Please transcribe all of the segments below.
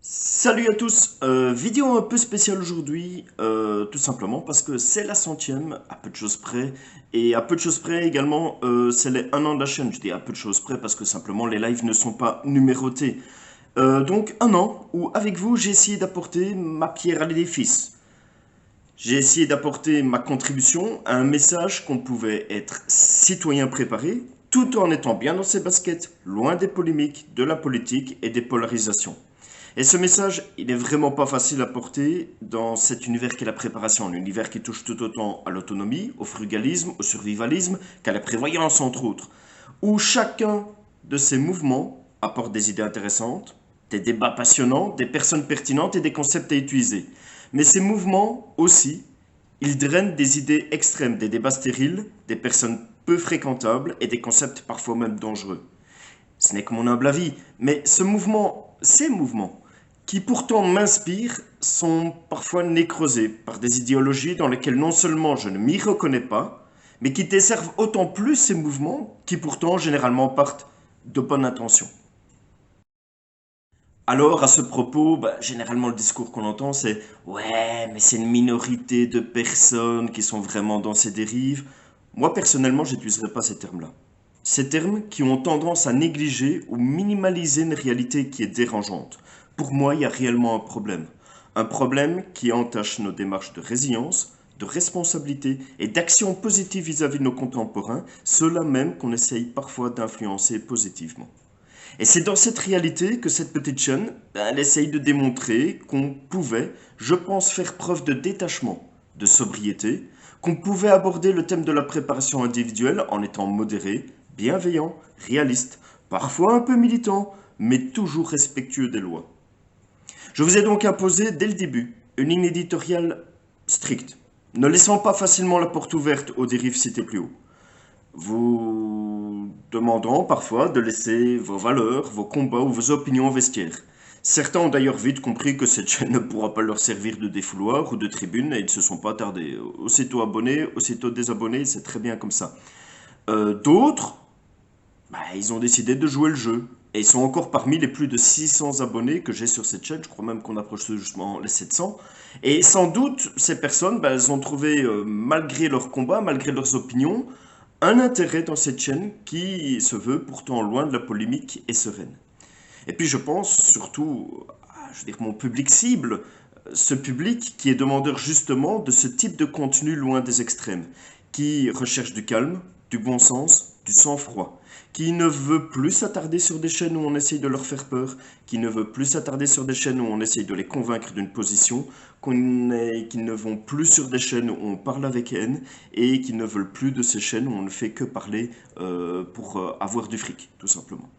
Salut à tous, vidéo un peu spéciale aujourd'hui, tout simplement parce que c'est la centième, à peu de choses près, et à peu de choses près également, c'est les 1 an de la chaîne, je dis à peu de choses près parce que simplement les lives ne sont pas numérotés. Donc 1 an où avec vous j'ai essayé d'apporter ma pierre à l'édifice. J'ai essayé d'apporter ma contribution à un message qu'on pouvait être citoyen préparé, tout en étant bien dans ses baskets, loin des polémiques, de la politique et des polarisations. Et ce message, il n'est vraiment pas facile à porter dans cet univers qu'est la préparation, un univers qui touche tout autant à l'autonomie, au frugalisme, au survivalisme, qu'à la prévoyance, entre autres, où chacun de ces mouvements apporte des idées intéressantes, des débats passionnants, des personnes pertinentes et des concepts à utiliser. Mais ces mouvements aussi, ils drainent des idées extrêmes, des débats stériles, des personnes peu fréquentables et des concepts parfois même dangereux. Ce n'est que mon humble avis, mais ces mouvements, qui pourtant m'inspirent, sont parfois nécrosés par des idéologies dans lesquelles non seulement je ne m'y reconnais pas, mais qui desservent autant plus ces mouvements qui pourtant généralement partent de bonnes intentions. Alors, à ce propos, généralement le discours qu'on entend c'est «Ouais, mais c'est une minorité de personnes qui sont vraiment dans ces dérives». Moi, personnellement, j'utiliserai pas ces termes-là. Ces termes qui ont tendance à négliger ou minimaliser une réalité qui est dérangeante. Pour moi, il y a réellement un problème. Un problème qui entache nos démarches de résilience, de responsabilité et d'action positive vis-à-vis de nos contemporains, ceux-là même qu'on essaye parfois d'influencer positivement. Et c'est dans cette réalité que cette petite chaîne, elle essaye de démontrer qu'on pouvait, je pense, faire preuve de détachement, de sobriété, qu'on pouvait aborder le thème de la préparation individuelle en étant modéré, bienveillant, réaliste, parfois un peu militant, mais toujours respectueux des lois. Je vous ai donc imposé dès le début une ligne éditoriale stricte, ne laissant pas facilement la porte ouverte aux dérives citées plus haut, vous demandant parfois de laisser vos valeurs, vos combats ou vos opinions au vestiaire. Certains ont d'ailleurs vite compris que cette chaîne ne pourra pas leur servir de défouloir ou de tribune et ils ne se sont pas tardés. Aussitôt abonnés, aussitôt désabonnés, c'est très bien comme ça. D'autres, ils ont décidé de jouer le jeu. Et ils sont encore parmi les plus de 600 abonnés que j'ai sur cette chaîne. Je crois même qu'on approche tout justement les 700. Et sans doute, ces personnes, elles ont trouvé, malgré leurs combats, malgré leurs opinions, un intérêt dans cette chaîne qui se veut pourtant loin de la polémique et sereine. Et puis je pense surtout à, je veux dire, mon public cible, ce public qui est demandeur justement de ce type de contenu loin des extrêmes, qui recherche du calme, du bon sens, du sang-froid, qui ne veut plus s'attarder sur des chaînes où on essaye de leur faire peur, qui ne veut plus s'attarder sur des chaînes où on essaye de les convaincre d'une position, qui ne vont plus sur des chaînes où on parle avec haine, et qui ne veulent plus de ces chaînes où on ne fait que parler pour avoir du fric, tout simplement.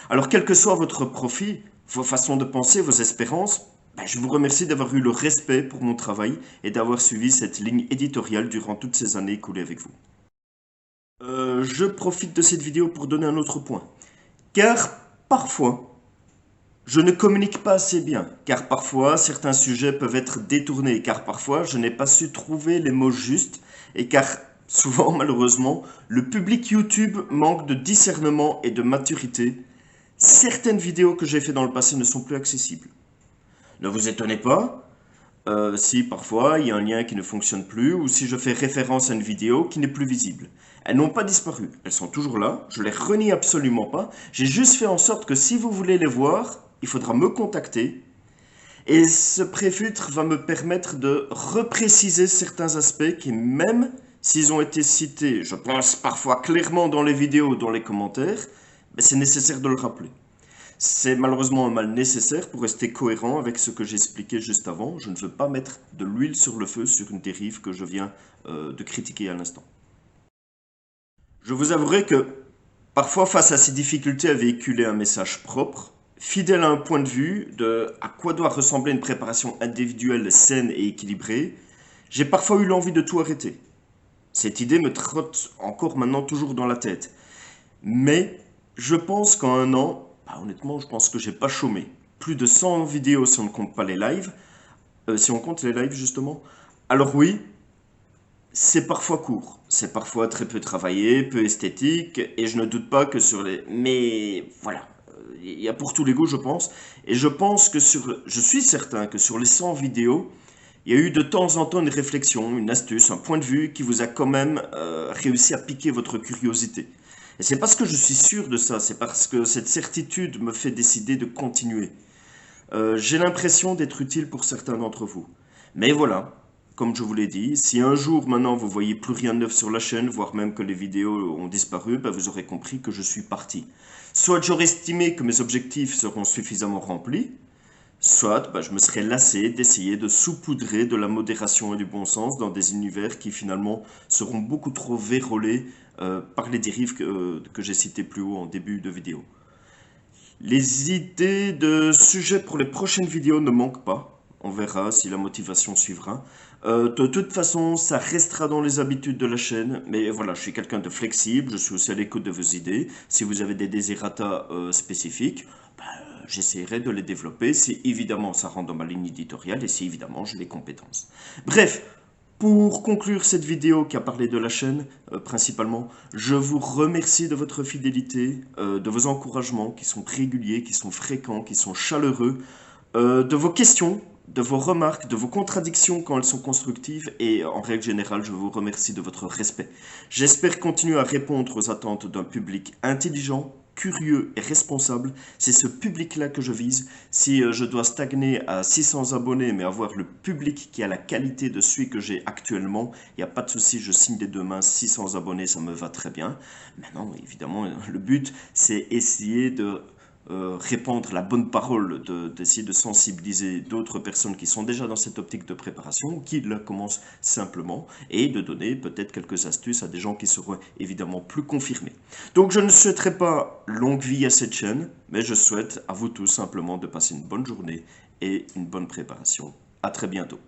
Alors, quel que soit votre profit, vos façons de penser, vos espérances, je vous remercie d'avoir eu le respect pour mon travail et d'avoir suivi cette ligne éditoriale durant toutes ces années écoulées avec vous. Je profite de cette vidéo pour donner un autre point. Car parfois, je ne communique pas assez bien, car parfois certains sujets peuvent être détournés, car parfois je n'ai pas su trouver les mots justes, et car souvent malheureusement, le public YouTube manque de discernement et de maturité. Certaines vidéos que j'ai fait dans le passé ne sont plus accessibles. Ne vous étonnez pas si parfois il y a un lien qui ne fonctionne plus ou si je fais référence à une vidéo qui n'est plus visible. Elles n'ont pas disparu, elles sont toujours là, je les renie absolument pas. J'ai juste fait en sorte que si vous voulez les voir, il faudra me contacter. Et ce préfiltre va me permettre de repréciser certains aspects qui, même s'ils ont été cités, je pense parfois clairement dans les vidéos, dans les commentaires, c'est nécessaire de le rappeler. C'est malheureusement un mal nécessaire pour rester cohérent avec ce que j'expliquais juste avant. Je ne veux pas mettre de l'huile sur le feu sur une dérive que je viens de critiquer à l'instant. Je vous avouerai que parfois, face à ces difficultés à véhiculer un message propre, fidèle à un point de vue de à quoi doit ressembler une préparation individuelle saine et équilibrée, j'ai parfois eu l'envie de tout arrêter. Cette idée me trotte encore maintenant toujours dans la tête. Mais je pense qu'en 1 an, honnêtement, je pense que j'ai pas chômé. Plus de 100 vidéos si on ne compte pas les lives. Si on compte les lives justement. Alors oui, c'est parfois court, c'est parfois très peu travaillé, peu esthétique, et je ne doute pas que sur les... Mais voilà, il y a pour tous les goûts, je pense. Et je suis certain que sur les 100 vidéos, il y a eu de temps en temps une réflexion, une astuce, un point de vue qui vous a quand même réussi à piquer votre curiosité. Et c'est parce que je suis sûr de ça, c'est parce que cette certitude me fait décider de continuer. J'ai l'impression d'être utile pour certains d'entre vous. Mais voilà, comme je vous l'ai dit, si un jour maintenant vous voyez plus rien de neuf sur la chaîne, voire même que les vidéos ont disparu, ben vous aurez compris que je suis parti. Soit j'aurais estimé que mes objectifs seront suffisamment remplis, soit je me serais lassé d'essayer de saupoudrer de la modération et du bon sens dans des univers qui finalement seront beaucoup trop vérolés par les dérives que j'ai citées plus haut en début de vidéo. Les idées de sujets pour les prochaines vidéos ne manquent pas. On verra si la motivation suivra. De toute façon, ça restera dans les habitudes de la chaîne. Mais voilà, je suis quelqu'un de flexible, je suis aussi à l'écoute de vos idées. Si vous avez des desiderata spécifiques, j'essaierai de les développer si évidemment ça rentre dans ma ligne éditoriale et si évidemment j'ai les compétences. Bref, pour conclure cette vidéo qui a parlé de la chaîne, principalement, je vous remercie de votre fidélité, de vos encouragements qui sont réguliers, qui sont fréquents, qui sont chaleureux, de vos questions, de vos remarques, de vos contradictions quand elles sont constructives et en règle générale, je vous remercie de votre respect. J'espère continuer à répondre aux attentes d'un public intelligent, curieux et responsable. C'est ce public-là que je vise. Si je dois stagner à 600 abonnés, mais avoir le public qui a la qualité de celui que j'ai actuellement, il n'y a pas de souci, je signe des deux mains, 600 abonnés, ça me va très bien. Maintenant, évidemment, le but, c'est essayer de répandre la bonne parole, d'essayer de sensibiliser d'autres personnes qui sont déjà dans cette optique de préparation, ou qui la commencent simplement, et de donner peut-être quelques astuces à des gens qui seront évidemment plus confirmés. Donc je ne souhaiterais pas longue vie à cette chaîne, mais je souhaite à vous tous simplement de passer une bonne journée et une bonne préparation. À très bientôt.